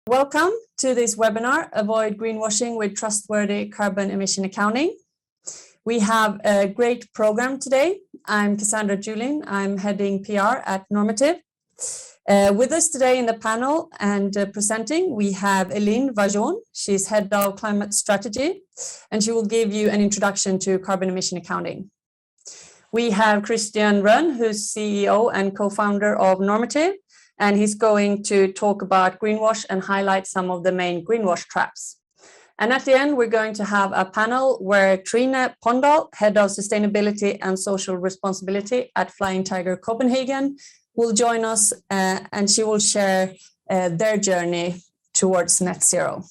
Welcome to this webinar, Avoid Greenwashing with Trustworthy Carbon Emission Accounting. We have a great program today. I'm Cassandra Julin. I'm heading PR at Normative. With us today in the panel and presenting, we have Eline Vajon. She's head of climate strategy, and she will give you an introduction to carbon emission accounting. We have Christian Rönn, who's CEO and co-founder of Normative, and he's going to talk about greenwash and highlight some of the main greenwash traps. And at the end, we're going to have a panel where Trine Pondal, Head of Sustainability and Social Responsibility at Flying Tiger Copenhagen, will join us and she will share their journey towards net zero.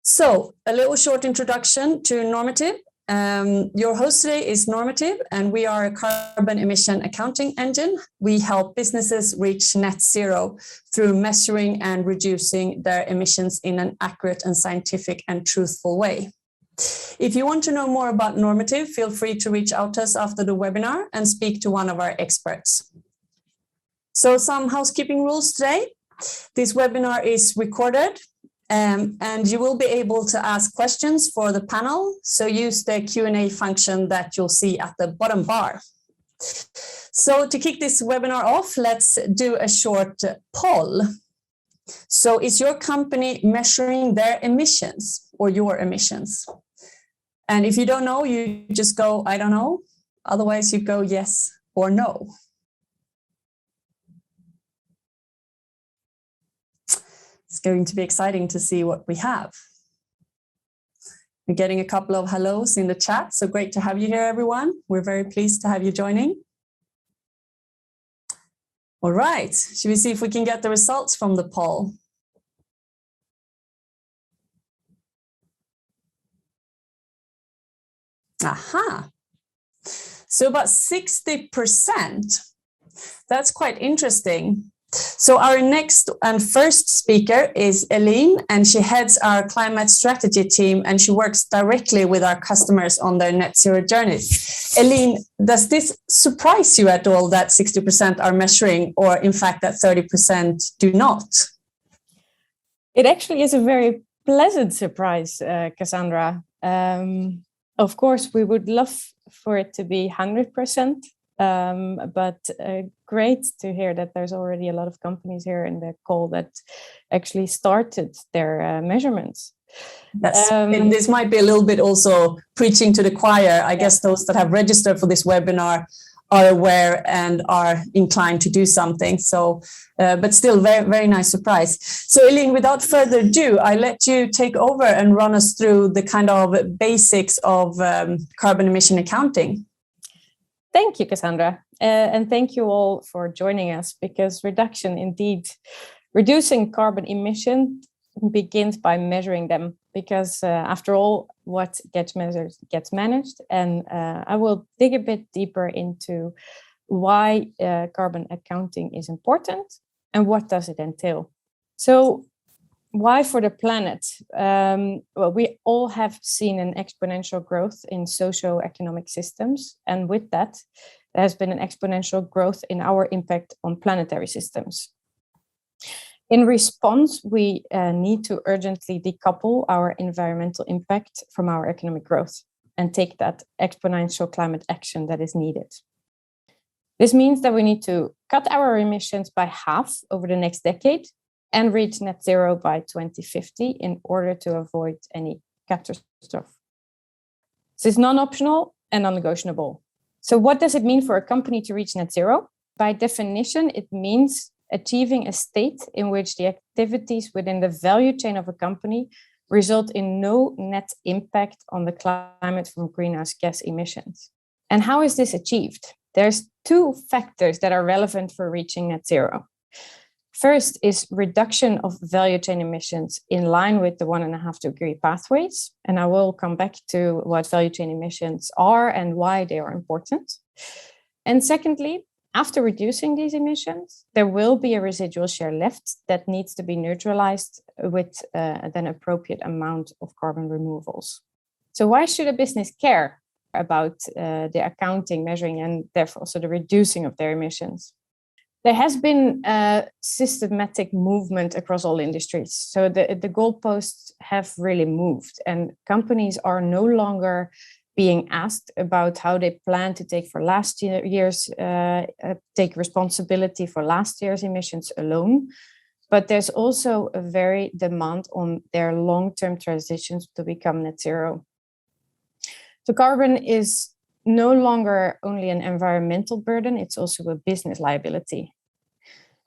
So, a little short introduction to Normative. Your host today is Normative, and we are a carbon emission accounting engine. We help businesses reach net zero through measuring and reducing their emissions in an accurate and scientific and truthful way. If you want to know more about Normative, feel free to reach out to us after the webinar and speak to one of our experts. So some housekeeping rules today. This webinar is recorded. And you will be able to ask questions for the panel, so use the Q&A function that you'll see at the bottom bar. So to kick this webinar off, let's do a short poll. So is your company measuring their emissions or your emissions? And if you don't know, you just go, I don't know. Otherwise, you go yes or no. It's going to be exciting to see what we have. We're getting a couple of hellos in the chat, so great to have you here, everyone. We're very pleased to have you joining. All right, should we see if we can get the results from the poll? Aha. So about 60%. That's quite interesting. So our next and first speaker is Eline, and she heads our climate strategy team, and she works directly with our customers on their net zero journeys. Eline, does this surprise you at all that 60% are measuring, or in fact that 30% do not? It actually is a very pleasant surprise, Cassandra. Of course, we would love for it to be 100%. But great to hear that there's already a lot of companies here in the call that actually started their measurements. Yes, this might be a little bit also preaching to the choir. I guess those that have registered for this webinar are aware and are inclined to do something. So, but still very, very nice surprise. So Eline, without further ado, I let you take over and run us through the kind of basics of carbon emission accounting. Thank you, Cassandra, and thank you all for joining us, because reducing carbon emission begins by measuring them, because after all, what gets measured gets managed. And I will dig a bit deeper into why carbon accounting is important and what does it entail. So why for the planet? Well, we all have seen an exponential growth in socio-economic systems. And with that, there has been an exponential growth in our impact on planetary systems. In response, we need to urgently decouple our environmental impact from our economic growth and take that exponential climate action that is needed. This means that we need to cut our emissions by half over the next decade and reach net zero by 2050 in order to avoid any catastrophe. This is non-optional and non-negotiable. So what does it mean for a company to reach net zero? By definition, it means achieving a state in which the activities within the value chain of a company result in no net impact on the climate from greenhouse gas emissions. And how is this achieved? There's two factors that are relevant for reaching net zero. First is reduction of value chain emissions in line with the 1.5 degree pathways. And I will come back to what value chain emissions are and why they are important. And secondly, after reducing these emissions, there will be a residual share left that needs to be neutralized with an appropriate amount of carbon removals. So why should a business care about the accounting, measuring, and therefore also the reducing of their emissions? There has been a systematic movement across all industries. So the goalposts have really moved, and companies are no longer being asked about how they plan to take for last year's take responsibility for last year's emissions alone. But there's also a very demand on their long-term transitions to become net zero. So carbon is no longer only an environmental burden, it's also a business liability.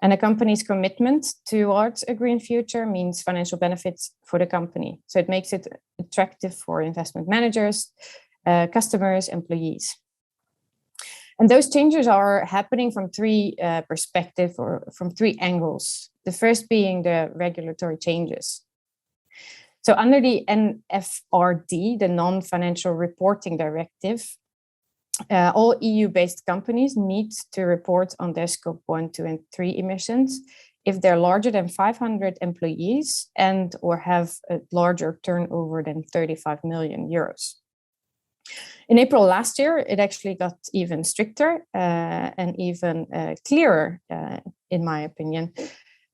And a company's commitment towards a green future means financial benefits for the company. So it makes it attractive for investment managers, customers, employees. And those changes are happening from three perspectives, or from three angles. The first being the regulatory changes. So under the NFRD, the Non-Financial Reporting Directive, all EU-based companies need to report on their scope 1, 2, and 3 emissions if they're larger than 500 employees and or have a larger turnover than 35 million euros. In April last year, it actually got even stricter and even clearer, in my opinion,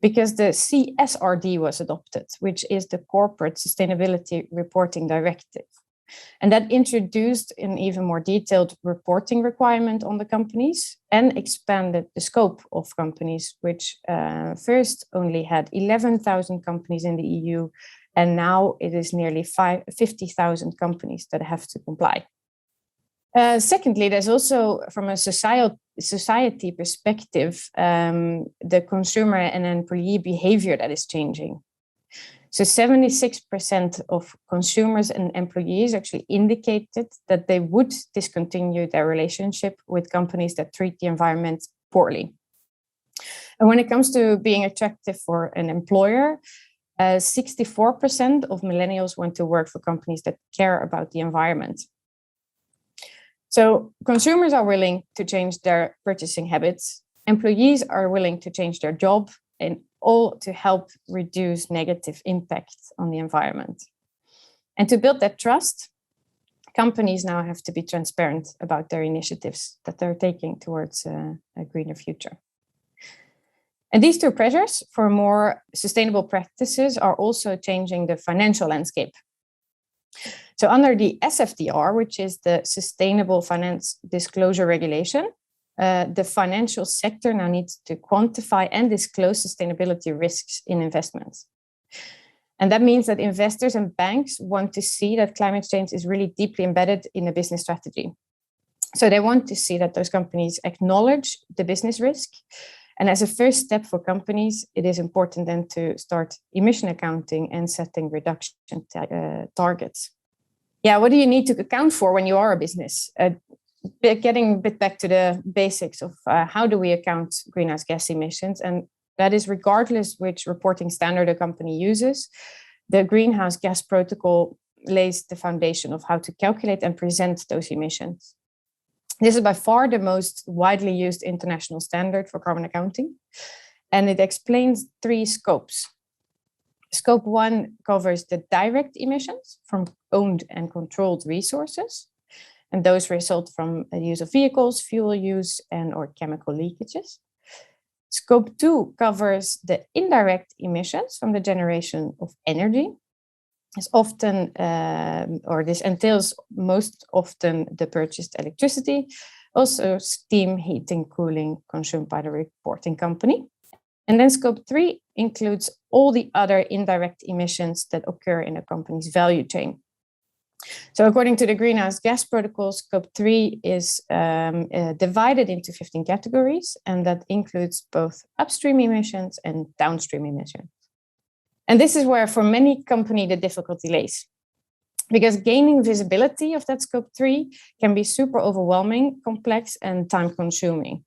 because the CSRD was adopted, which is the Corporate Sustainability Reporting Directive. And that introduced an even more detailed reporting requirement on the companies and expanded the scope of companies, which first only had 11,000 companies in the EU, and now it is nearly 50,000 companies that have to comply. Secondly, there's also, from a society perspective, the consumer and employee behavior that is changing. So 76% of consumers and employees actually indicated that they would discontinue their relationship with companies that treat the environment poorly. And when it comes to being attractive for an employer, 64% of millennials want to work for companies that care about the environment. So consumers are willing to change their purchasing habits. Employees are willing to change their job, and all to help reduce negative impact on the environment. And to build that trust, companies now have to be transparent about their initiatives that they're taking towards a greener future. And these two pressures for more sustainable practices are also changing the financial landscape. So under the SFDR, which is the Sustainable Finance Disclosure Regulation, the financial sector now needs to quantify and disclose sustainability risks in investments. And that means that investors and banks want to see that climate change is really deeply embedded in a business strategy. So they want to see that those companies acknowledge the business risk. And as a first step for companies, it is important then to start emission accounting and setting reduction targets. Yeah, what do you need to account for when you are a business? Getting a bit back to the basics of how do we account greenhouse gas emissions, and that is regardless which reporting standard a company uses, the Greenhouse Gas Protocol lays the foundation of how to calculate and present those emissions. This is by far the most widely used international standard for carbon accounting, and it explains three scopes. Scope 1 covers the direct emissions from owned and controlled resources, and those result from the use of vehicles, fuel use, and or chemical leakages. Scope 2 covers the indirect emissions from the generation of energy. It's often, or this entails most often the purchased electricity, also steam, heating, cooling consumed by the reporting company. And then scope 3 includes all the other indirect emissions that occur in a company's value chain. So according to the Greenhouse Gas Protocol, scope 3 is divided into 15 categories, and that includes both upstream emissions and downstream emissions. And this is where, for many companies, the difficulty lays. Because gaining visibility of that scope 3 can be super overwhelming, complex, and time-consuming.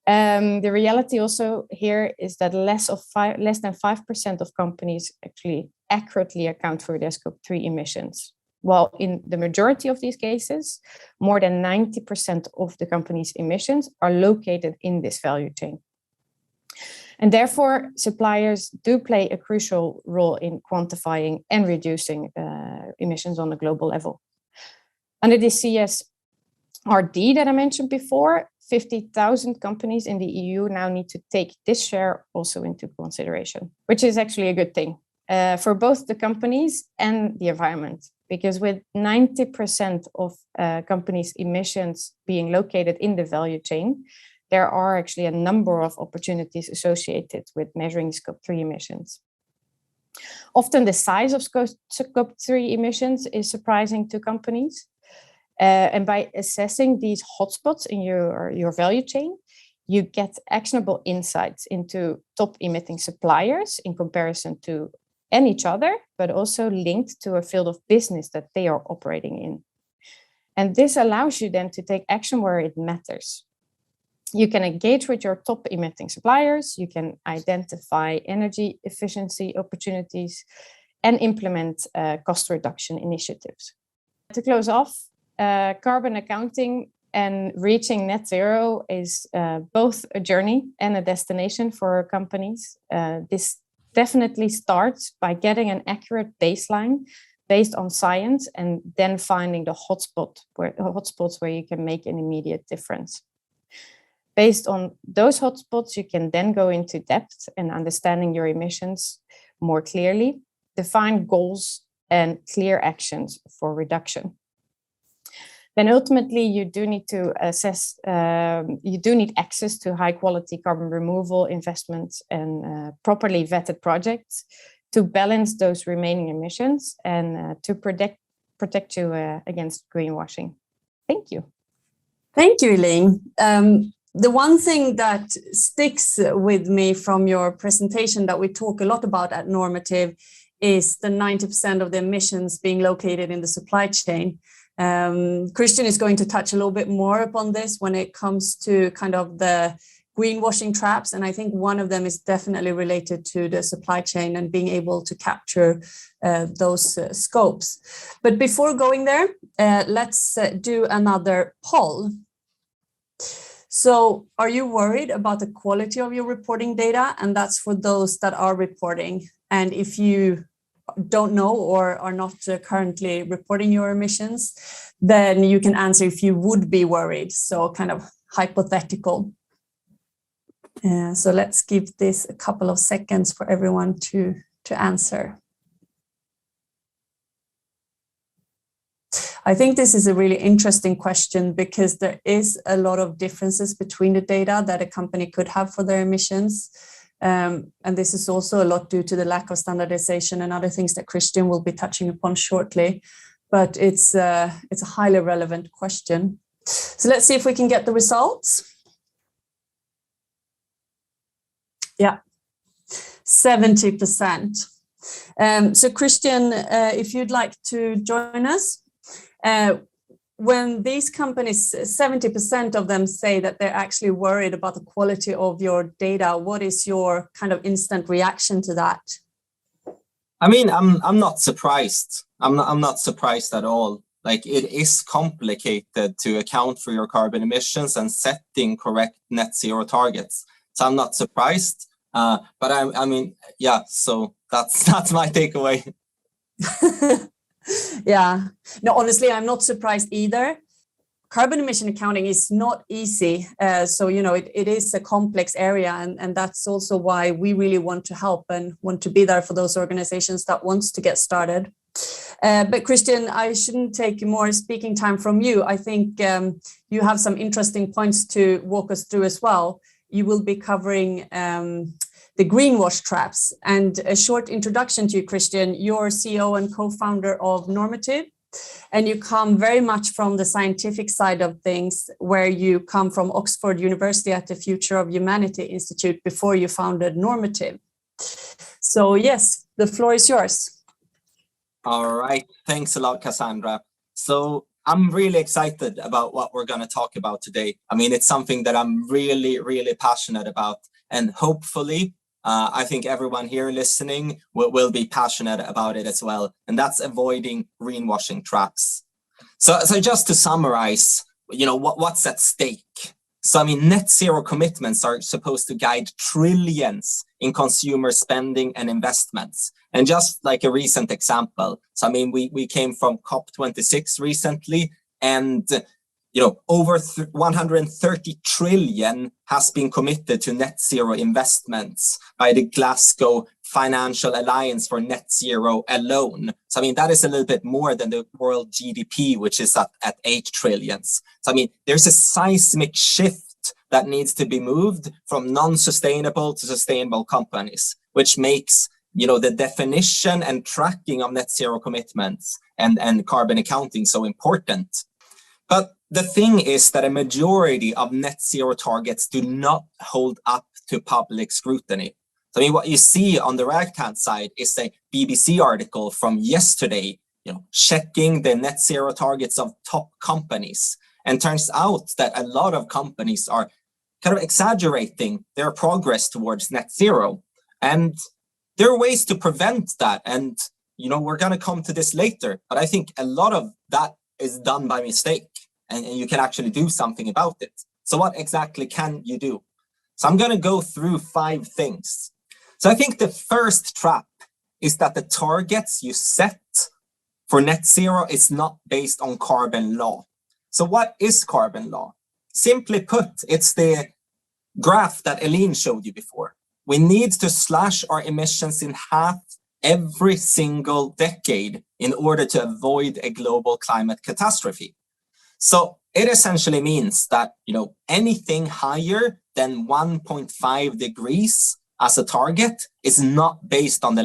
The reality also here is that less than 5% of companies actually accurately account for their scope 3 emissions. While in the majority of these cases, more than 90% of the company's emissions are located in this value chain. And therefore, suppliers do play a crucial role in quantifying and reducing emissions on a global level. Under the CSRD that I mentioned before, 50,000 companies in the EU now need to take this share also into consideration, which is actually a good thing for both the companies and the environment. Because with 90% of companies' emissions being located in the value chain, there are actually a number of opportunities associated with measuring Scope 3 emissions. Often the size of Scope 3 emissions is surprising to companies. And by assessing these hotspots in your value chain, you get actionable insights into top emitting suppliers in comparison to and each other, but also linked to a field of business that they are operating in. And this allows you then to take action where it matters. You can engage with your top emitting suppliers, you can identify energy efficiency opportunities, and implement cost reduction initiatives. To close off, carbon accounting and reaching net zero is both a journey and a destination for companies. This definitely starts by getting an accurate baseline based on science and then finding the hotspots where you can make an immediate difference. Based on those hotspots, you can then go into depth and understanding your emissions more clearly, define goals and clear actions for reduction. Then ultimately, you do need to assess, you do need access to high quality carbon removal investments and properly vetted projects to balance those remaining emissions and to protect you against greenwashing. Thank you. Thank you, Elaine. The one thing that sticks with me from your presentation that we talk a lot about at Normative is the 90% of the emissions being located in the supply chain. Christian is going to touch a little bit more upon this when it comes to kind of the greenwashing traps. And I think one of them is definitely related to the supply chain and being able to capture those scopes. But before going there, let's do another poll. So are you worried about the quality of your reporting data? And that's for those that are reporting. And if you don't know or are not currently reporting your emissions, then you can answer if you would be worried. So kind of hypothetical. So let's give this a couple of seconds for everyone to answer. I think this is a really interesting question because there is a lot of differences between the data that a company could have for their emissions. And this is also a lot due to the lack of standardization and other things that Christian will be touching upon shortly. But it's a highly relevant question. So let's see if we can get the results. Yeah, 70%. So Christian, if you'd like to join us. When these companies, 70% of them say that they're actually worried about the quality of your data, what is your kind of instant reaction to that? I mean, I'm not surprised. I'm not surprised at all. Like, it is complicated to account for your carbon emissions and setting correct net zero targets. So I'm not surprised. But I mean, yeah. So that's my takeaway. Yeah, no, honestly, I'm not surprised either. Carbon emission accounting is not easy. So, you know, it is a complex area. And that's also why we really want to help and want to be there for those organizations that wants to get started. But Christian, I shouldn't take more speaking time from you. I think you have some interesting points to walk us through as well. You will be covering the greenwash traps. And a short introduction to you, Christian. You're CEO and co-founder of Normative, and you come very much from the scientific side of things, where you come from Oxford University at the Future of Humanity Institute before you founded Normative. So yes, the floor is yours. All right, thanks a lot, Cassandra. So I'm really excited about what we're going to talk about today. I mean, it's something that I'm really, really passionate about, and hopefully I think everyone here listening will be passionate about it as well. And that's avoiding greenwashing traps. So just to summarize, you know, what's at stake? So, I mean, net zero commitments are supposed to guide trillions in consumer spending and investments. And just like a recent example, so I mean, we came from COP26 recently, and over 130 trillion has been committed to net zero investments by the Glasgow Financial Alliance for Net Zero alone. So, I mean, that is a little bit more than the world GDP, which is at 8 trillions. So, I mean, there's a seismic shift that needs to be moved from non-sustainable to sustainable companies, which makes, the definition and tracking of net zero commitments and carbon accounting so important. But the thing is that a majority of net zero targets do not hold up to public scrutiny. So, I mean, what you see on the right-hand side is a BBC article from yesterday, checking the net zero targets of top companies. And turns out that a lot of companies are kind of exaggerating their progress towards net zero. And there are ways to prevent that. And, we're going to come to this later. But I think a lot of that is done by mistake. And you can actually do something about it. So what exactly can you do? So I'm going to go through 5 things. So I think the first trap is that the targets you set for net zero is not based on carbon law. So what is carbon law? Simply put, it's the graph that Eileen showed you before. We need to slash our emissions in half every single decade in order to avoid a global climate catastrophe. So it essentially means that, anything higher than 1.5 degrees as a target is not based on the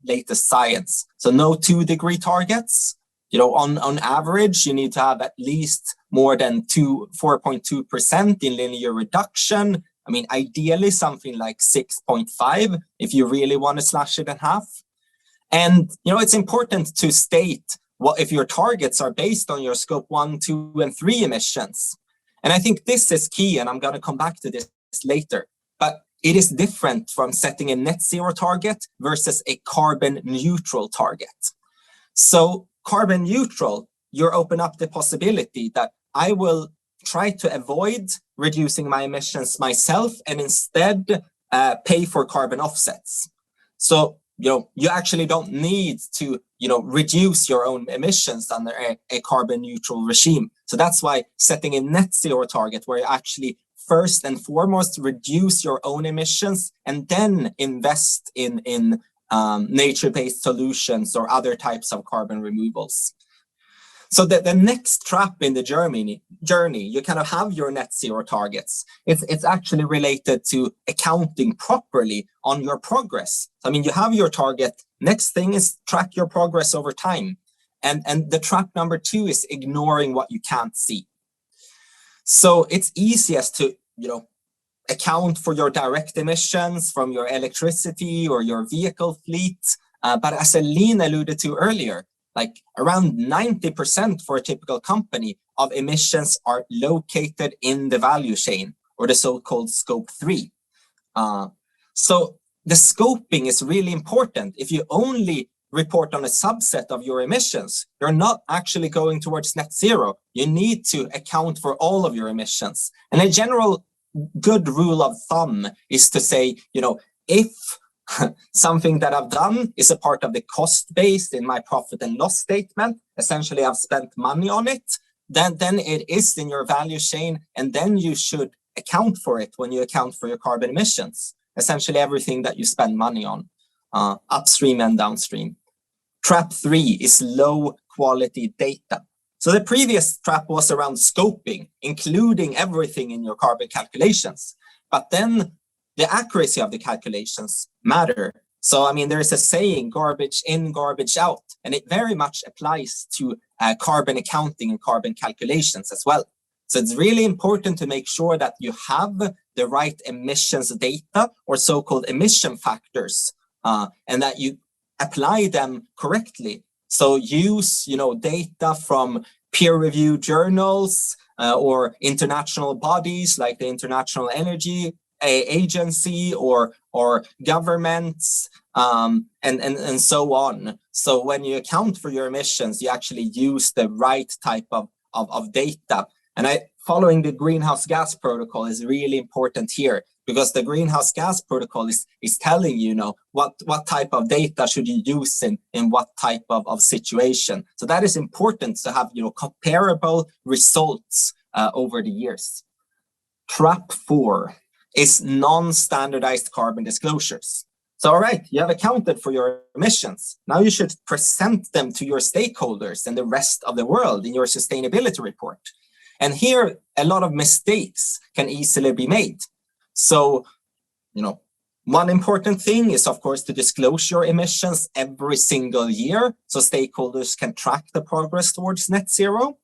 latest science. So no 2-degree targets. On average, you need to have at least more than 4.2% in linear reduction. I mean, ideally something like 6.5 if you really want to slash it in half. And, it's important to state what if your targets are based on your scope 1, 2, and 3 emissions. And I think this is key, and I'm going to come back to this later. But it is different from setting a net zero target versus a carbon neutral target. So carbon neutral, you open up the possibility that I will try to avoid reducing my emissions myself and instead pay for carbon offsets. So, you actually don't need to, reduce your own emissions under a carbon neutral regime. So that's why setting a net zero target where you actually first and foremost reduce your own emissions and then invest in nature-based solutions or other types of carbon removals. So the next trap in the journey, you kind of have your net zero targets. It's actually related to accounting properly on your progress. I mean, you have your target. Next thing is track your progress over time. And the trap number 2 is ignoring what you can't see. So it's easiest to, account for your direct emissions from your electricity or your vehicle fleet. But as Eileen alluded to earlier, like around 90% for a typical company of emissions are located in the value chain, or the so-called scope 3. So the scoping is really important. If you only report on a subset of your emissions, you're not actually going towards net zero. You need to account for all of your emissions. And a general good rule of thumb is to say, if something that I've done is a part of the cost base in my profit and loss statement, essentially I've spent money on it, then it is in your value chain, and then you should account for it when you account for your carbon emissions, essentially everything that you spend money on, upstream and downstream. Trap 3 is low quality data. So the previous trap was around scoping, including everything in your carbon calculations. But then the accuracy of the calculations matter. So, I mean, there's a saying, garbage in, garbage out, and it very much applies to carbon accounting and carbon calculations as well. So it's really important to make sure that you have the right emissions data, or so-called emission factors, and that you apply them correctly. So use, data from peer-reviewed journals or international bodies like the International Energy Agency or governments and so on. So when you account for your emissions, you actually use the right type of data. And following the greenhouse gas protocol is really important here, because the greenhouse gas protocol is telling you, what type of data should you use in what type of situation. So that is important to have, comparable results over the years. Trap 4 is non-standardized carbon disclosures. So, all right, you have accounted for your emissions. Now you should present them to your stakeholders and the rest of the world in your sustainability report. And here, a lot of mistakes can easily be made. So, one important thing is, of course, to disclose your emissions every single year so stakeholders can track the progress towards net zero.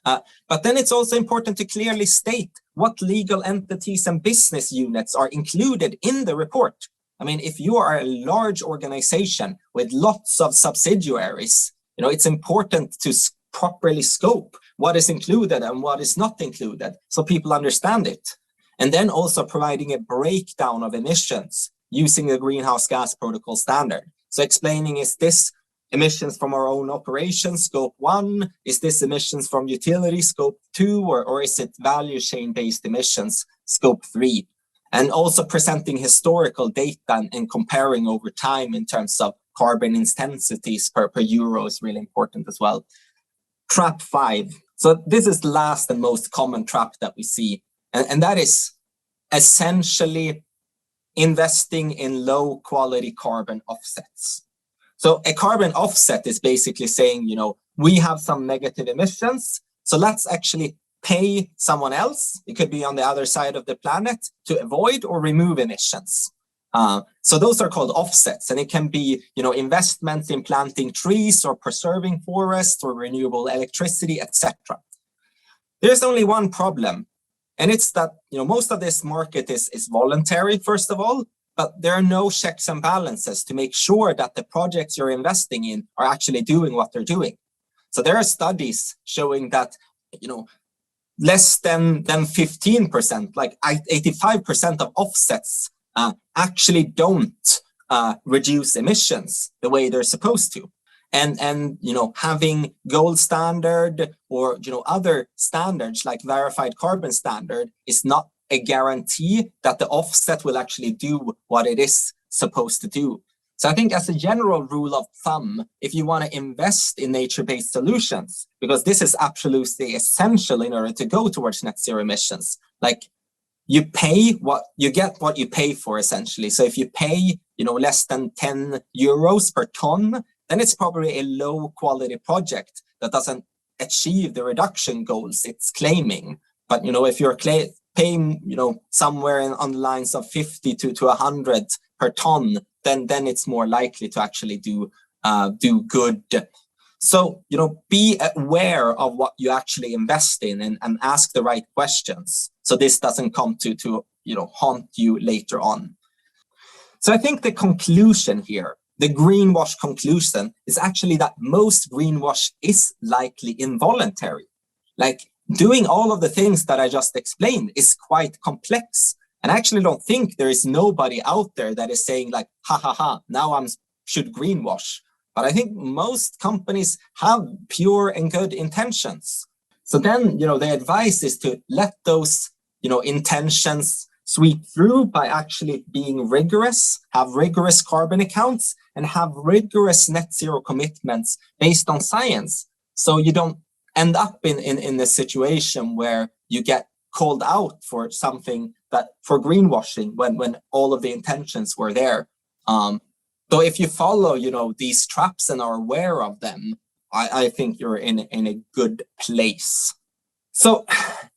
But then it's also important to clearly state what legal entities and business units are included in the report. I mean, if you are a large organization with lots of subsidiaries, it's important to properly scope what is included and what is not included so people understand it. And then also providing a breakdown of emissions using the Greenhouse Gas Protocol standard. So explaining, is this emissions from our own operations, scope 1? Is this emissions from utility, scope 2? Or is it value chain-based emissions, scope 3? And also presenting historical data and comparing over time in terms of carbon intensities per euro is really important as well. Trap 5. So this is the last and most common trap that we see. And that is essentially investing in low quality carbon offsets. So a carbon offset is basically saying, we have some negative emissions, so let's actually pay someone else, it could be on the other side of the planet, to avoid or remove emissions. So those are called offsets, and it can be, investments in planting trees or preserving forests or renewable electricity, etc. There's only one problem, and it's that, most of this market is voluntary, first of all, but there are no checks and balances to make sure that the projects you're investing in are actually doing what they're doing. So there are studies showing that, less than 15%, like 85% of offsets actually don't reduce emissions the way they're supposed to. And having gold standard or other standards like verified carbon standard is not a guarantee that the offset will actually do what it is supposed to do. So I think as a general rule of thumb, if you want to invest in nature-based solutions, because this is absolutely essential in order to go towards net zero emissions, like you get what you pay for, essentially. So if you pay, less than 10 euros per ton, then it's probably a low quality project that doesn't achieve the reduction goals it's claiming. But, if you're paying, somewhere on the lines of 50 to 100 per ton, then it's more likely to actually do good. So, be aware of what you actually invest in and ask the right questions, so this doesn't come to haunt you later on. So I think the conclusion here, the greenwash conclusion, is actually that most greenwash is likely involuntary. Like, doing all of the things that I just explained is quite complex. And I actually don't think there is nobody out there that is saying like, now I should greenwash. But I think most companies have pure and good intentions. So then, the advice is to let those, intentions sweep through by actually being rigorous, have rigorous carbon accounts, and have rigorous net zero commitments based on science. So you don't end up in a situation where you get called out for something for greenwashing when all of the intentions were there. So if you follow, these traps and are aware of them, I think you're in a good place. So,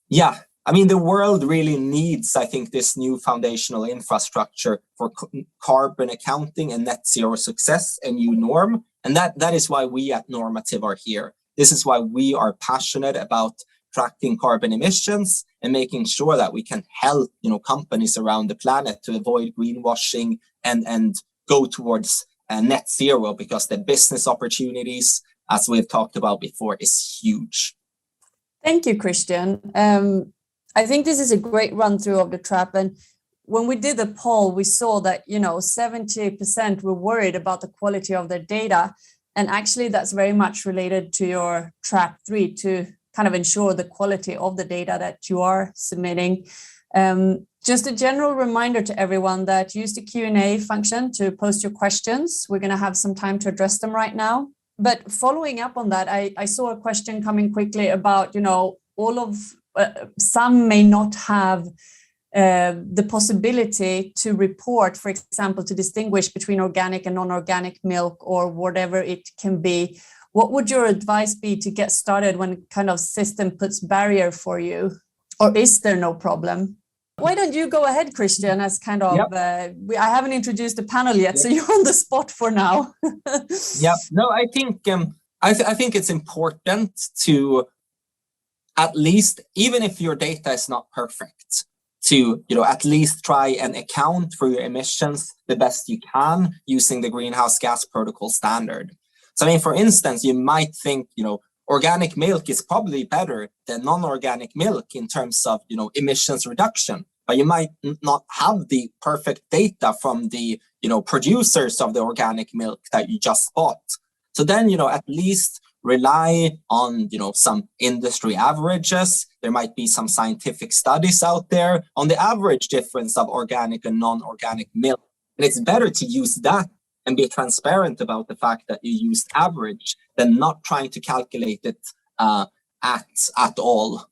yeah, the world really needs, I think, this new foundational infrastructure for carbon accounting and net zero success, a new norm. And that is why we at Normative are here. This is why we are passionate about tracking carbon emissions and making sure that we can help, companies around the planet to avoid greenwashing and go towards net zero, because the business opportunities, as we've talked about before, is huge. Thank you, Christian. I think this is a great run through of the trap. And when we did the poll, we saw that, 70% were worried about the quality of their data. And actually, that's very much related to your trap 3, to kind of ensure the quality of the data that you are submitting. Just a general reminder to everyone that use the Q&A function to post your questions. We're going to have some time to address them right now. But following up on that, I saw a question coming quickly about, all of some may not have the possibility to report, for example, to distinguish between organic and non-organic milk or whatever it can be. What would your advice be to get started when kind of system puts barrier for you? Or is there no problem? Why don't you go ahead, Christian, as kind of, I haven't introduced the panel yet, so you're on the spot for now. No, I think I think it's important to, at least, even if your data is not perfect, to at least try and account for your emissions the best you can using the Greenhouse Gas Protocol standard. So I mean, for instance, you might think organic milk is probably better than non-organic milk in terms of emissions reduction, but you might not have the perfect data from the producers of the organic milk that you just bought. So then at least rely on some industry averages. There might be some scientific studies out there on the average difference of organic and non-organic milk, and it's better to use that and be transparent about the fact that you used average than not trying to calculate it at all.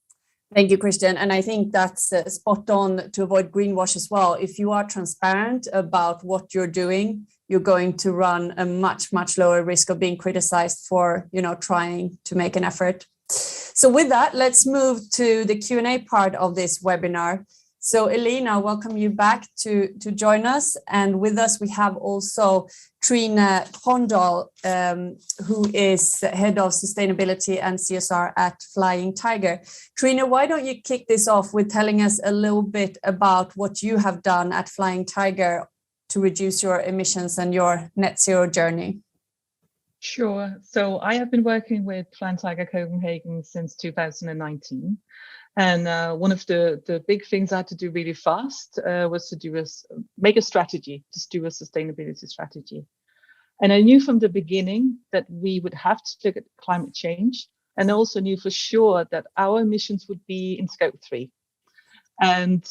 Thank you, Christian. And I think that's spot on to avoid greenwash as well. If you are transparent about what you're doing, you're going to run a much, much lower risk of being criticized for, trying to make an effort. So with that, let's move to the Q&A part of this webinar. So Elina, welcome you back to join us. And with us, we have also Trine Hondal, who is Head of Sustainability and CSR at Flying Tiger. Trine, why don't you kick this off with telling us a little bit about what you have done at Flying Tiger to reduce your emissions and your net zero journey? Sure. So I have been working with Flying Tiger Copenhagen since 2019. And one of the big things I had to do really fast was to make a strategy, just do a sustainability strategy. And I knew from the beginning that we would have to look at climate change, and also knew for sure that our emissions would be in scope 3. And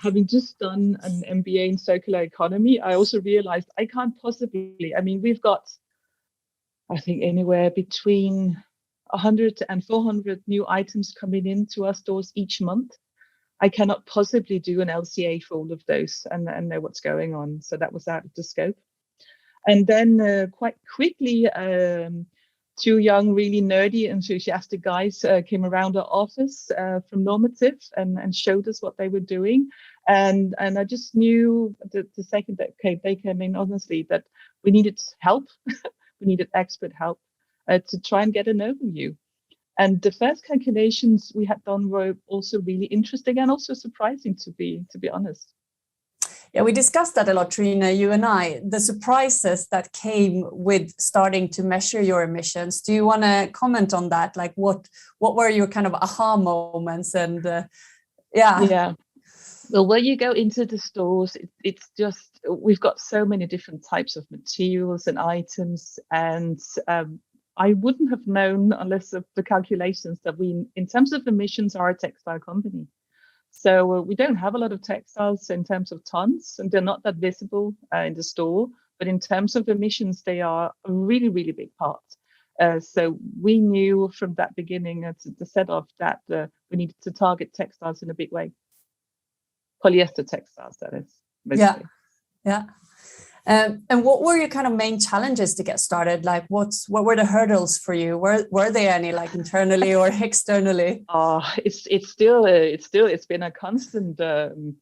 having just done an MBA in circular economy, I also realized I can't possibly, we've got, I think, anywhere between 100 and 400 new items coming into our stores each month. I cannot possibly do an LCA for all of those and know what's going on. So that was out of the scope. And then quite quickly, 2 young, really nerdy, enthusiastic guys came around our office from Normative and showed us what they were doing. And I just knew the second that they came in, honestly, that we needed help. We needed expert help to try and get an overview. And the first calculations we had done were also really interesting and also surprising, to be honest. Yeah, we discussed that a lot, Trine, you and I, the surprises that came with starting to measure your emissions. Do you want to comment on that? Like what were your kind of aha moments? And Yeah. Well, when you go into the stores, it's just, we've got so many different types of materials and items. And I wouldn't have known unless of the calculations that we, in terms of emissions, are a textile company. So we don't have a lot of textiles in terms of tons, and they're not that visible in the store. But in terms of emissions, they are a really, really big part. So we knew from that beginning, the setup, that we needed to target textiles in a big way. Polyester textiles, that is. Basically. Yeah. And what were your kind of main challenges to get started? Like, what were the hurdles for you? Were there any, like, internally or externally? It's been a constant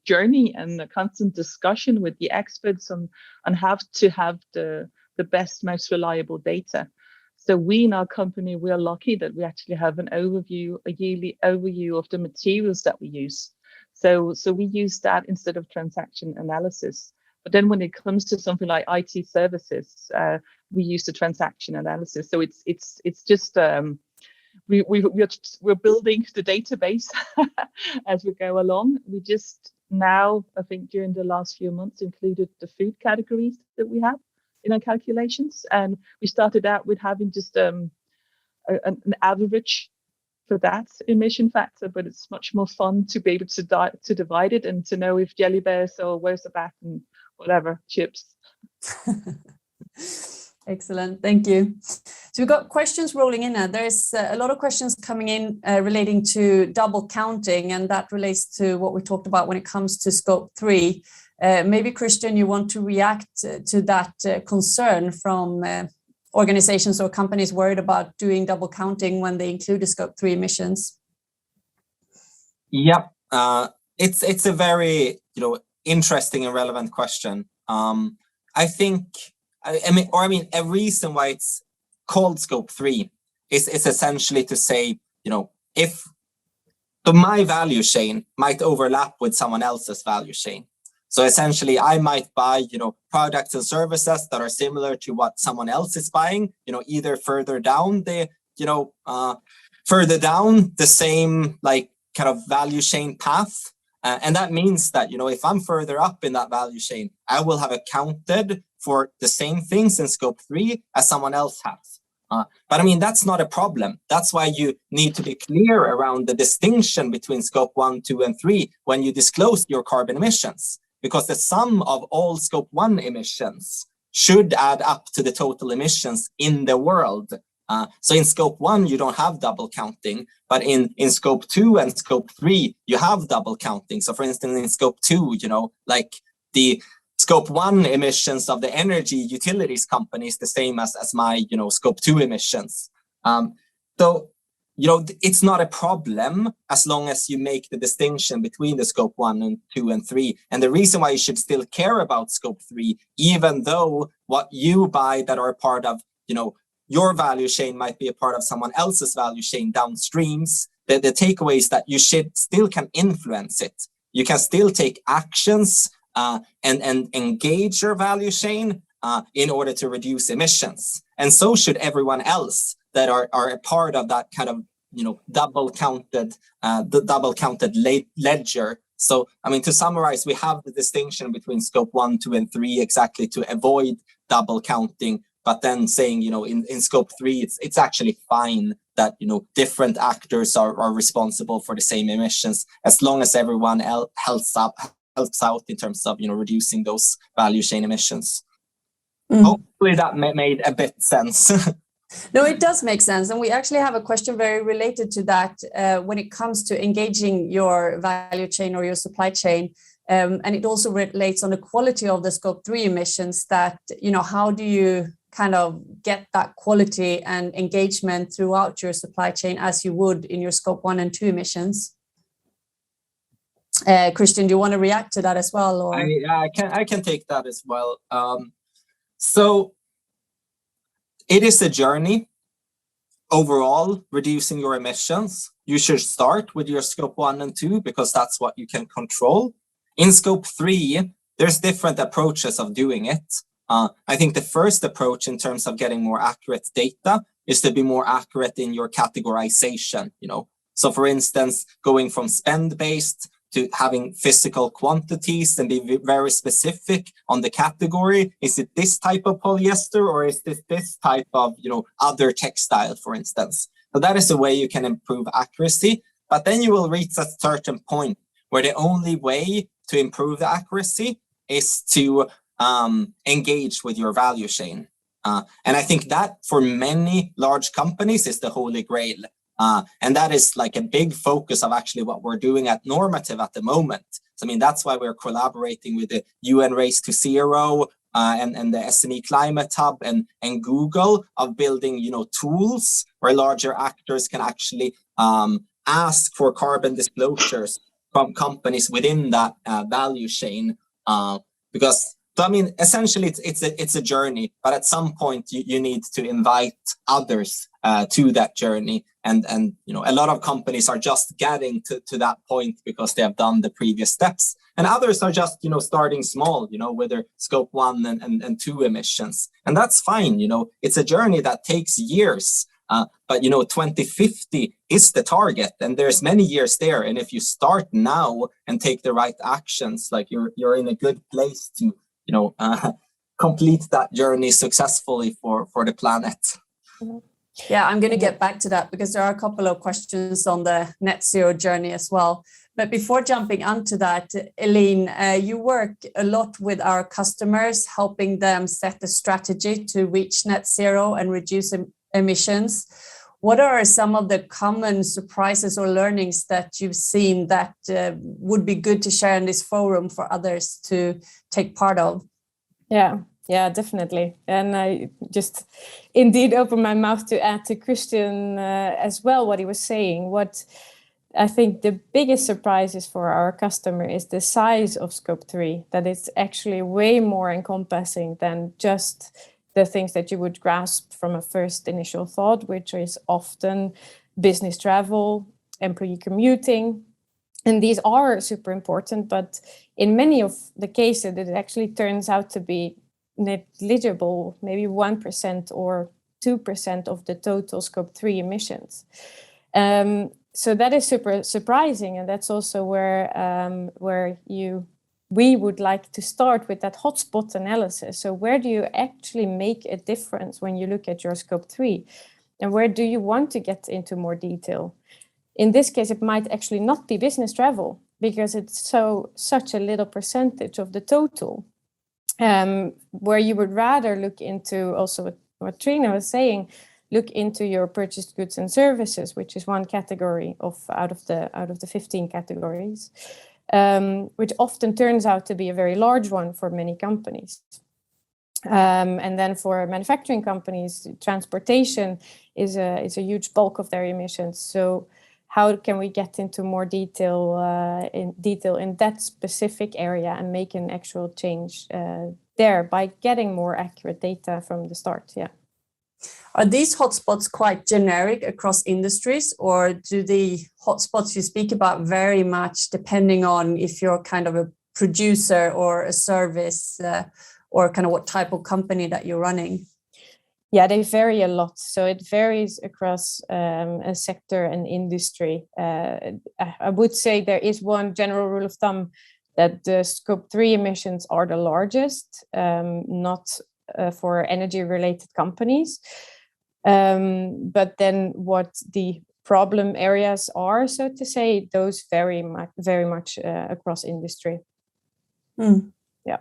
journey and a constant discussion with the experts on how to have the best, most reliable data. So we in our company, we are lucky that we actually have a yearly overview of the materials that we use. So we use that instead of transaction analysis. But then when it comes to something like IT services, we use the transaction analysis. So it's just we're building the database as we go along. We just now, I think during the last few months, included the food categories that we have in our calculations. And we started out with having just an average for that emission factor, but it's much more fun to be able to divide it and to know if jelly bears or where's the back and whatever, chips. Excellent, thank you. So we've got questions rolling in now. There's a lot of questions coming in relating to double counting, and that relates to what we talked about when it comes to scope 3. Maybe Christian, you want to react to that concern from organizations or companies worried about doing double counting when they include the scope 3 emissions? Yep, it's a very interesting and relevant question. I think a reason why it's called scope 3 is essentially to say, if my value chain might overlap with someone else's value chain. So essentially, I might buy, products and services that are similar to what someone else is buying, either further down the same kind of value chain path. And that means that, if I'm further up in that value chain, I will have accounted for the same things in scope 3 as someone else has. But I mean, that's not a problem. That's why you need to be clear around the distinction between scope 1, 2, and 3 when you disclose your carbon emissions, because the sum of all scope 1 emissions should add up to the total emissions in the world. So in scope 1, you don't have double counting, but in scope 2 and scope 3, you have double counting. So for instance, in scope 2, the scope 1 emissions of the energy utilities company is the same as my, scope 2 emissions. So, it's not a problem as long as you make the distinction between the scope 1 and 2 and 3. And the reason why you should still care about scope 3, even though what you buy that are part of, your value chain might be a part of someone else's value chain downstreams, the takeaway is that you still can influence it. You can still take actions and engage your value chain in order to reduce emissions. And so should everyone else that are a part of that kind of, double counted ledger. So, I mean, to summarize, we have the distinction between scope 1, 2, and 3 exactly to avoid double counting. But then saying, in scope 3, it's actually fine that, different actors are responsible for the same emissions, as long as everyone else helps out in terms of, reducing those value chain emissions. Hopefully that made a bit sense. No, it does make sense. And we actually have a question very related to that when it comes to engaging your value chain or your supply chain. And it also relates on the quality of the scope 3 emissions that, how do you kind of get that quality and engagement throughout your supply chain as you would in your scope 1 and 2 emissions? Christian, do you want to react to that as well? Or? I can take that as well. So it is a journey. Overall, reducing your emissions, you should start with your scope 1 and 2 because that's what you can control. In scope 3, there's different approaches of doing it. I think the first approach in terms of getting more accurate data is to be more accurate in your categorization, So for instance, going from spend-based to having physical quantities and be very specific on the category. Is it this type of polyester or is this type of, other textile, for instance? So that is a way you can improve accuracy, but then you will reach a certain point where the only way to improve the accuracy is to engage with your value chain. And I think that for many large companies is the holy grail. And that is like a big focus of actually what we're doing at Normative at the moment. So, I mean, that's why we're collaborating with the UN Race to Zero and the SME Climate Hub and Google of building, tools where larger actors can actually ask for carbon disclosures from companies within that value chain. Because so, I mean, essentially, it's a journey, but at some point you need to invite others to that journey, and a lot of companies are just getting to that point because they have done the previous steps, and others are just starting small, with their scope 1 and 2 emissions, and that's fine. It's a journey that takes years, but 2050 is the target, and there's many years there, and if you start now and take the right actions, like you're in a good place to complete that journey successfully for the planet. Yeah, I'm going to get back to that because there are a couple of questions on the net zero journey as well. But before jumping onto that, Eileen, you work a lot with our customers, helping them set a strategy to reach net zero and reduce emissions. What are some of the common surprises or learnings that you've seen that would be good to share in this forum for others to take part of? Yeah, definitely. And I just indeed opened my mouth to add to Christian as well what he was saying. What I think the biggest surprise is for our customer is the size of Scope 3, that it's actually way more encompassing than just the things that you would grasp from a first initial thought, which is often business travel, employee commuting. And these are super important, but in many of the cases, it actually turns out to be negligible, maybe 1% or 2% of the total Scope 3 emissions. So that is super surprising, and that's also where we would like to start with that hotspot analysis. So where do you actually make a difference when you look at your Scope 3, and where do you want to get into more detail? In this case, it might actually not be business travel because it's such a little percentage of the total. Where you would rather look into also what Trina was saying, look into your purchased goods and services, which is one category out of the 15 categories, which often turns out to be a very large one for many companies. And then for manufacturing companies, transportation is a huge bulk of their emissions. So how can we get into more detail in that specific area and make an actual change there by getting more accurate data from the start? Yeah. Are these hotspots quite generic across industries, or do the hotspots you speak about very much depending on if you're kind of a producer or a service or kind of what type of company that you're running? Yeah, they vary a lot. So it varies across a sector and industry. I would say there is one general rule of thumb that the Scope 3 emissions are the largest, not for energy-related companies. But then what the problem areas are, so to say, those vary very much across industry. Yeah.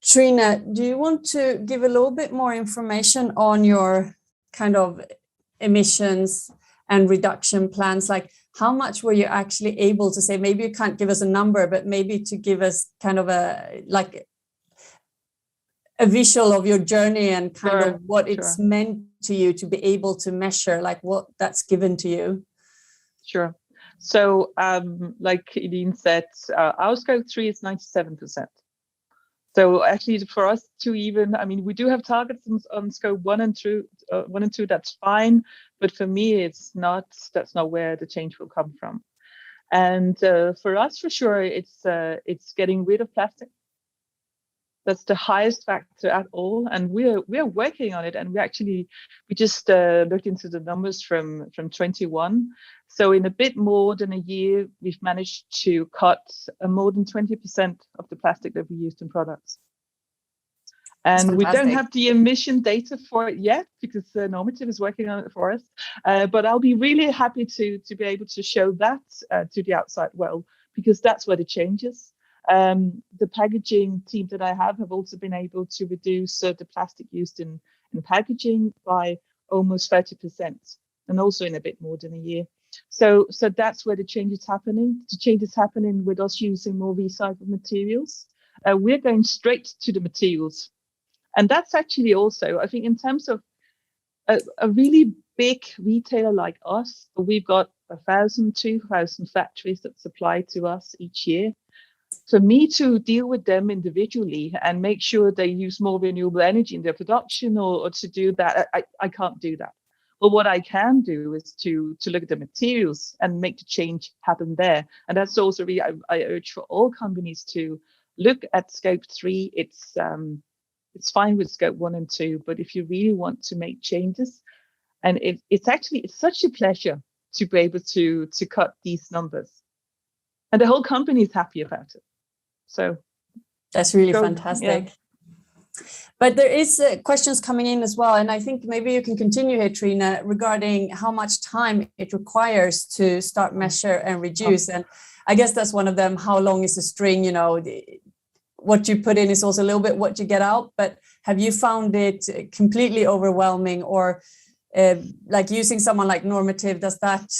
Trina, do you want to give a little bit more information on your kind of emissions and reduction plans? Like, how much were you actually able to say? Maybe you can't give us a number, but maybe to give us kind of a visual of your journey and kind of what it's meant to you to be able to measure, like what that's given to you. Sure. So, like Edine said, our Scope 3 is 97%. So actually, for us to even, I mean, we do have targets on Scope 1 and 2. That's fine, but for me, that's not where the change will come from. And for us, for sure, it's getting rid of plastic. That's the highest factor at all, and we're working on it. And we just looked into the numbers from 21. So in a bit more than a year, we've managed to cut more than 20% of the plastic that we used in products. And we don't have the emission data for it yet because Normative is working on it for us. But I'll be really happy to be able to show that to the outside world, because that's where the change is. The packaging team that I have also been able to reduce the plastic used in packaging by almost 30%, and also in a bit more than a year. So that's where the change is happening. The change is happening with us using more recycled materials. We're going straight to the materials. And that's actually also, I think, in terms of a really big retailer like us, we've got 1,000, 2,000 factories that supply to us each year. For me to deal with them individually and make sure they use more renewable energy in their production or to do that, I can't do that. But what I can do is to look at the materials and make the change happen there. And that's also really, I urge for all companies to look at Scope 3. It's fine with Scope 1 and 2, but if you really want to make changes, and it's such a pleasure to be able to cut these numbers. And the whole company is happy about it. So that's really fantastic. Yeah. But there is questions coming in as well. And I think maybe you can continue here, Trina, regarding how much time it requires to start, measure and reduce. And I guess that's one of them. How long is the string? what you put in is also a little bit what you get out. But have you found it completely overwhelming, or like using someone like Normative, does that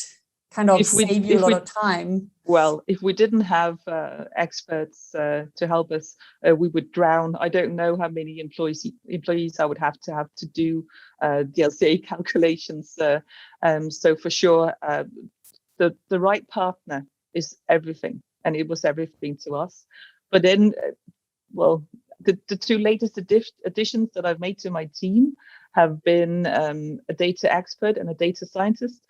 kind of save you a lot of time? Well, if we didn't have experts to help us, we would drown. I don't know how many employees I would have to do the LCA calculations. So for sure, the right partner is everything, and it was everything to us. But then, well, the two latest additions that I've made to my team have been a data expert and a data scientist.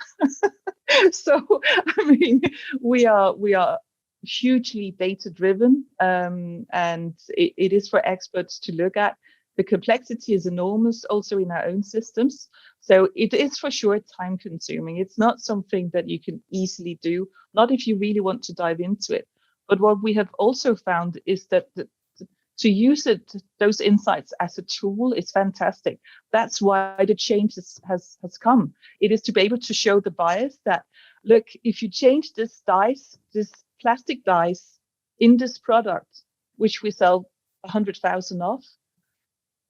So, I mean, we are hugely data driven, and it is for experts to look at. The complexity is enormous also in our own systems. So it is for sure time consuming. It's not something that you can easily do, not if you really want to dive into it. But what we have also found is that to use those insights as a tool is fantastic. That's why the change has come. It is to be able to show the buyers that, look, if you change this plastic dice in this product, which we sell 100,000 of,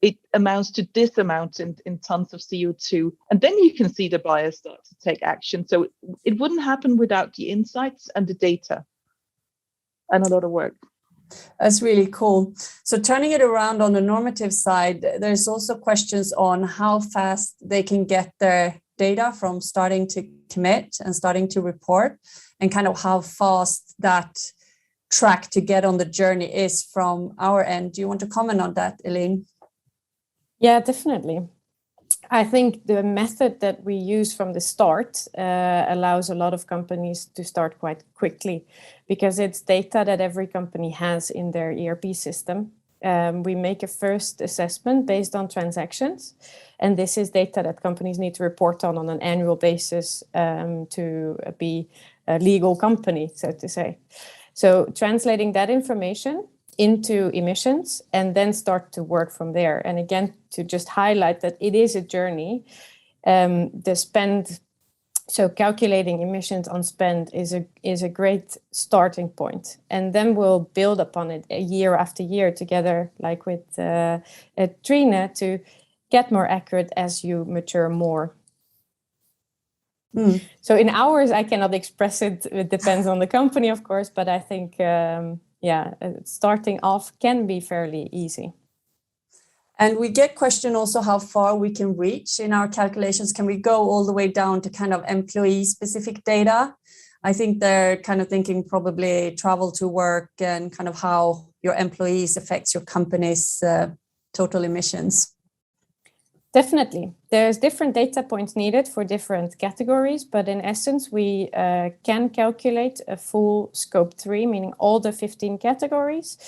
it amounts to this amount in tons of CO2. And then you can see the buyers start to take action. So it wouldn't happen without the insights and the data and a lot of work. That's really cool. So turning it around on the Normative side, there's also questions on how fast they can get their data from starting to commit and starting to report, and kind of how fast that track to get on the journey is from our end. Do you want to comment on that, Elaine? Yeah, definitely. I think the method that we use from the start allows a lot of companies to start quite quickly, because it's data that every company has in their ERP system. We make a first assessment based on transactions, and this is data that companies need to report on an annual basis to be a legal company, so to say. So translating that information into emissions and then start to work from there. And again, to just highlight that it is a journey. The spend, so calculating emissions on spend is a great starting point. And then we'll build upon it year after year together, like with Trina, to get more accurate as you mature more. So in hours, I cannot express it. It depends on the company, of course, but I think starting off can be fairly easy. And we get question also how far we can reach in our calculations. Can we go all the way down to kind of employee specific data? I think they're kind of thinking probably travel to work and kind of how your employees affects your company's total emissions. Definitely. There's different data points needed for different categories, but in essence, we can calculate a full scope 3, meaning all the 15 categories.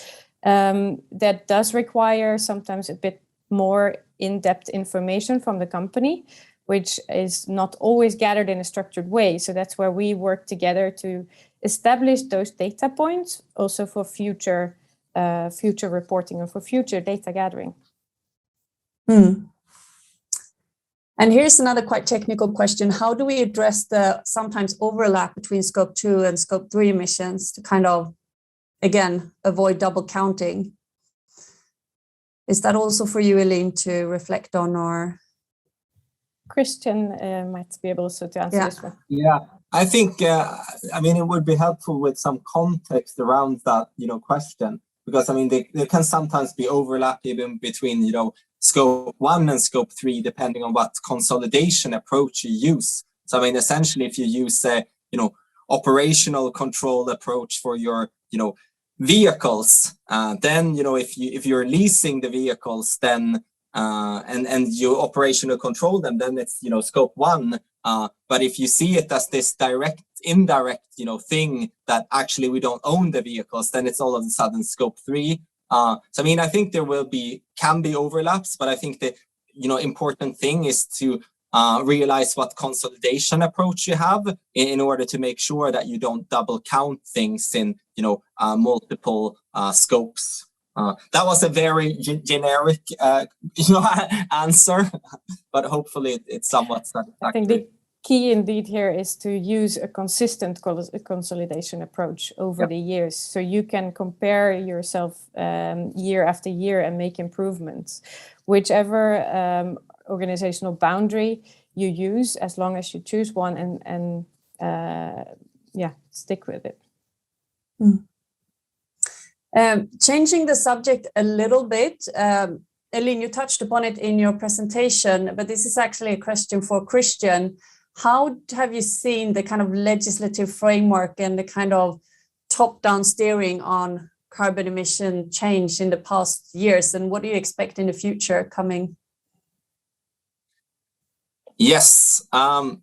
That does require sometimes a bit more in-depth information from the company, which is not always gathered in a structured way. So that's where we work together to establish those data points also for future reporting and for future data gathering. And here's another quite technical question. How do we address the sometimes overlap between scope 2 and scope 3 emissions to kind of, again, avoid double counting? Is that also for you, Elaine, to reflect on, or? Christian might be able to answer this one. Yeah, I think, I mean, it would be helpful with some context around that, question, because, I mean, there can sometimes be overlap even between, scope 1 and scope 3, depending on what consolidation approach you use. So, I mean, essentially, if you use a, operational control approach for your, vehicles, then, if you're leasing the vehicles, then, and you operational control them, then it's, scope 1. But if you see it as this direct, indirect, thing that actually we don't own the vehicles, then it's all of a sudden scope 3. So, I mean, I think there can be overlaps, but I think the, important thing is to realize what consolidation approach you have in order to make sure that you don't double count things in, multiple scopes. That was a very generic, answer, but hopefully it's somewhat satisfactory. I think key indeed here is to use a consistent consolidation approach over the years, so you can compare yourself year after year and make improvements, whichever organizational boundary you use, as long as you choose one and stick with it. Changing the subject a little bit, Eline, you touched upon it in your presentation, but this is actually a question for Christian. How have you seen the kind of legislative framework and the kind of top-down steering on carbon emission change in the past years, and what do you expect in the future coming? Yes, a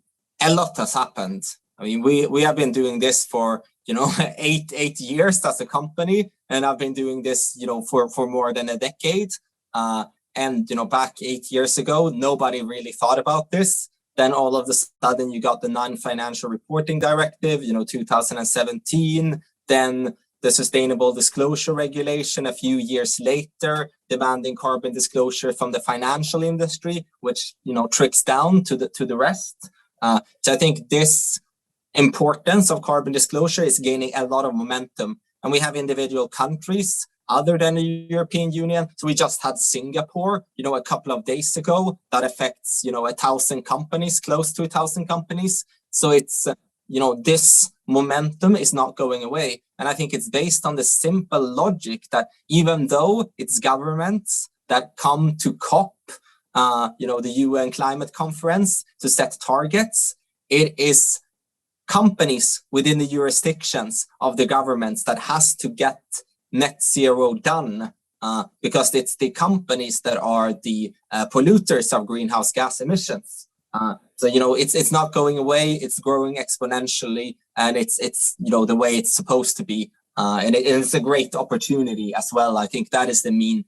lot has happened. I mean, we have been doing this for, 8 years as a company, and I've been doing this, for more than a decade. And back 8 years ago, nobody really thought about this. Then all of a sudden you got the non-financial reporting directive, 2017, then the sustainable disclosure regulation a few years later, demanding carbon disclosure from the financial industry, which, trickles down to the rest. So I think this importance of carbon disclosure is gaining a lot of momentum. And we have individual countries other than the European Union. So we just had Singapore, a couple of days ago that affects, 1,000 companies, close to 1,000 companies. So it's, this momentum is not going away. And I think it's based on the simple logic that even though it's governments that come to COP, the UN climate conference to set targets, it is companies within the jurisdictions of the governments that has to get net zero done, because it's the companies that are the polluters of greenhouse gas emissions. So it's not going away; it's growing exponentially, and it's the way it's supposed to be, and it's a great opportunity as well. I think that is the main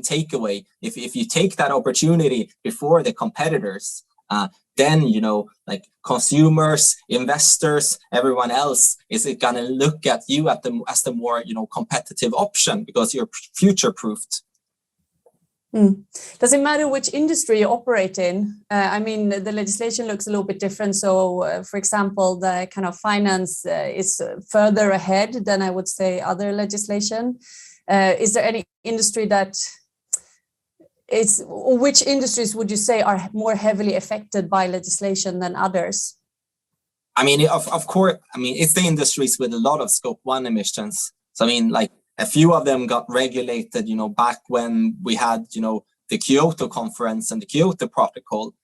takeaway. If you take that opportunity before the competitors, then consumers, investors, everyone else is going to look at you as the more competitive option because you're future proofed. Does it matter which industry you operate in? I mean, the legislation looks a little bit different. So, for example, the kind of finance is further ahead than I would say other legislation. Is there any industry which industries would you say are more heavily affected by legislation than others? I mean, of course, it's the industries with a lot of Scope 1 emissions. So, a few of them got regulated, back when we had, the Kyoto conference and the Kyoto protocol.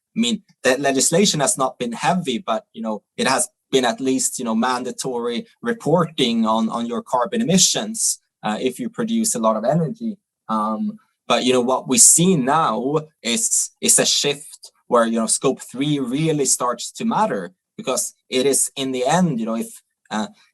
That legislation has not been heavy, but, it has been at least, mandatory reporting on your carbon emissions if you produce a lot of energy. But, what we see now is a shift where, Scope 3 really starts to matter, because it is in the end, if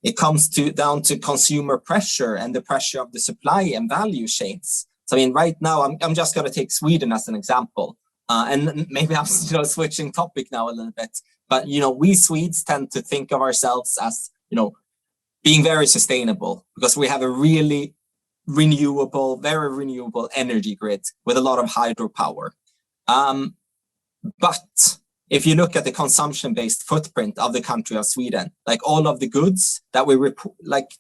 it comes down to consumer pressure and the pressure of the supply and value chains. So, right now, I'm just going to take Sweden as an example. And maybe I'm switching topic now a little bit. But, we Swedes tend to think of ourselves as, being very sustainable because we have a really very renewable energy grid with a lot of hydropower. But if you look at the consumption-based footprint of the country of Sweden, all of the goods that we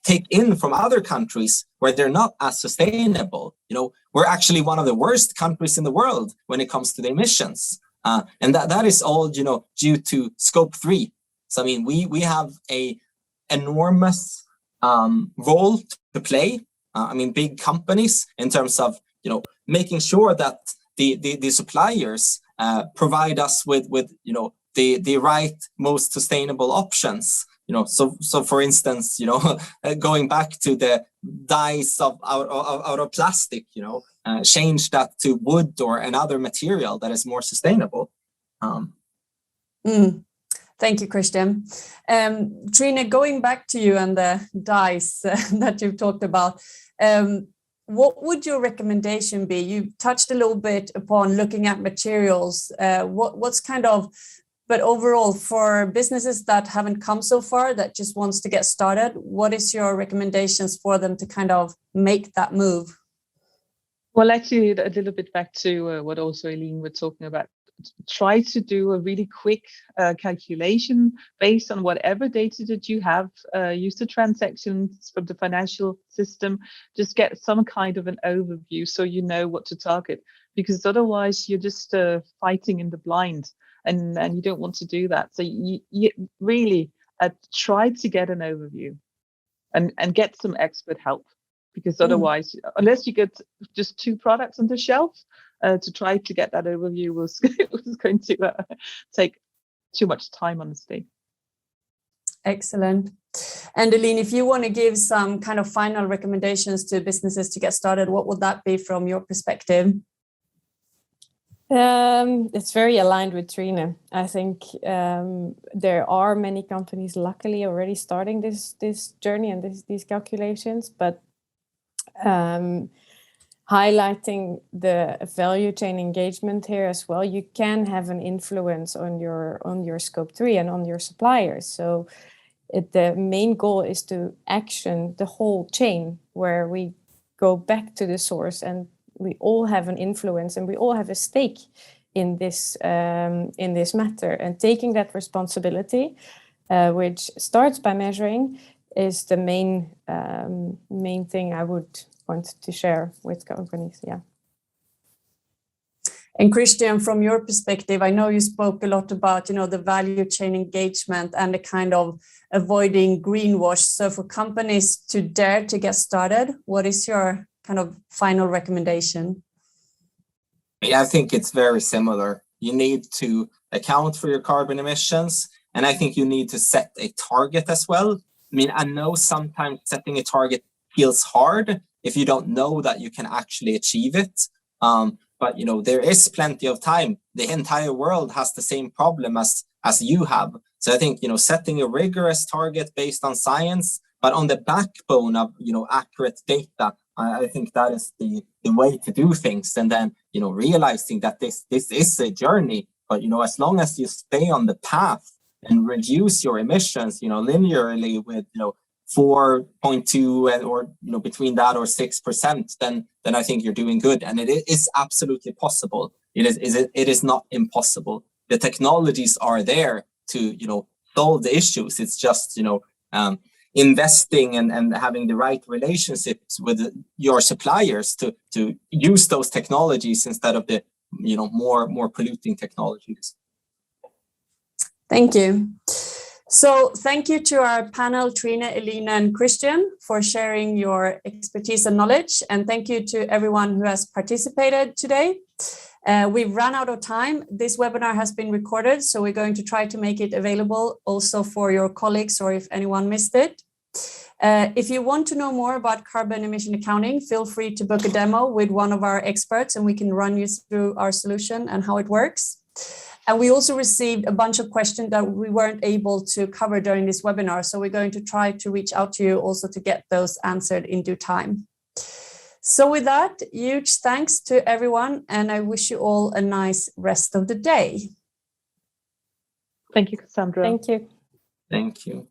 take in from other countries where they're not as sustainable, we're actually one of the worst countries in the world when it comes to the emissions. And that is all, due to Scope 3. So, we have a enormous role to play. Big companies in terms of, making sure that the suppliers provide us with the right, most sustainable options. So for instance, going back to the dyes out of plastic, change that to wood or another material that is more sustainable. Thank you, Christian. Trine, going back to you and the dyes that you've talked about, what would your recommendation be? You touched a little bit upon looking at materials. But overall, for businesses that haven't come so far, that just wants to get started, what is your recommendations for them to kind of make that move? Well, actually, a little bit back to what also Eline was talking about try to do a really quick calculation based on whatever data that you have. Use the transactions from the financial system. Just get some kind of an overview so you know what to target, because otherwise you're just fighting in the blind, and you don't want to do that. So you really try to get an overview and get some expert help, because otherwise, unless you get just 2 products on the shelf, to try to get that overview was going to take too much time, honestly. Excellent. And Eline, if you want to give some kind of final recommendations to businesses to get started, what would that be from your perspective? It's very aligned with Trine. I think there are many companies, luckily, already starting this journey and these calculations, but highlighting the value chain engagement here as well. You can have an influence on your scope 3 and on your suppliers. So the main goal is to action the whole chain, where we go back to the source, and we all have an influence and we all have a stake in this matter. And taking that responsibility, which starts by measuring, is the main thing I would want to share with companies. Yeah. And Christian, from your perspective, I know you spoke a lot about, the value chain engagement and the kind of avoiding greenwash. So for companies to dare to get started, what is your kind of final recommendation? Yeah, I think it's very similar. You need to account for your carbon emissions, and I think you need to set a target as well. I mean, I know sometimes setting a target feels hard if you don't know that you can actually achieve it. But there is plenty of time. The entire world has the same problem as you have. So I think setting a rigorous target based on science, but on the backbone of accurate data, I think that is the way to do things. And then realizing that this is a journey, but as long as you stay on the path and reduce your emissions linearly with 4.2 or between that or 6%, then I think you're doing good. And it is absolutely possible. It is not impossible. The technologies are there to solve the issues. It's just investing and having the right relationships with your suppliers to use those technologies instead of the more polluting technologies. Thank you. So thank you to our panel, Trine, Eline, and Christian, for sharing your expertise and knowledge. And thank you to everyone who has participated today. We've run out of time. This webinar has been recorded, so we're going to try to make it available also for your colleagues, or if anyone missed it. If you want to know more about carbon emission accounting, feel free to book a demo with one of our experts, and we can run you through our solution and how it works. And we also received a bunch of questions that we weren't able to cover during this webinar. So we're going to try to reach out to you also to get those answered in due time. So with that, huge thanks to everyone, and I wish you all a nice rest of the day. Thank you, Cassandra. Thank you. Thank you.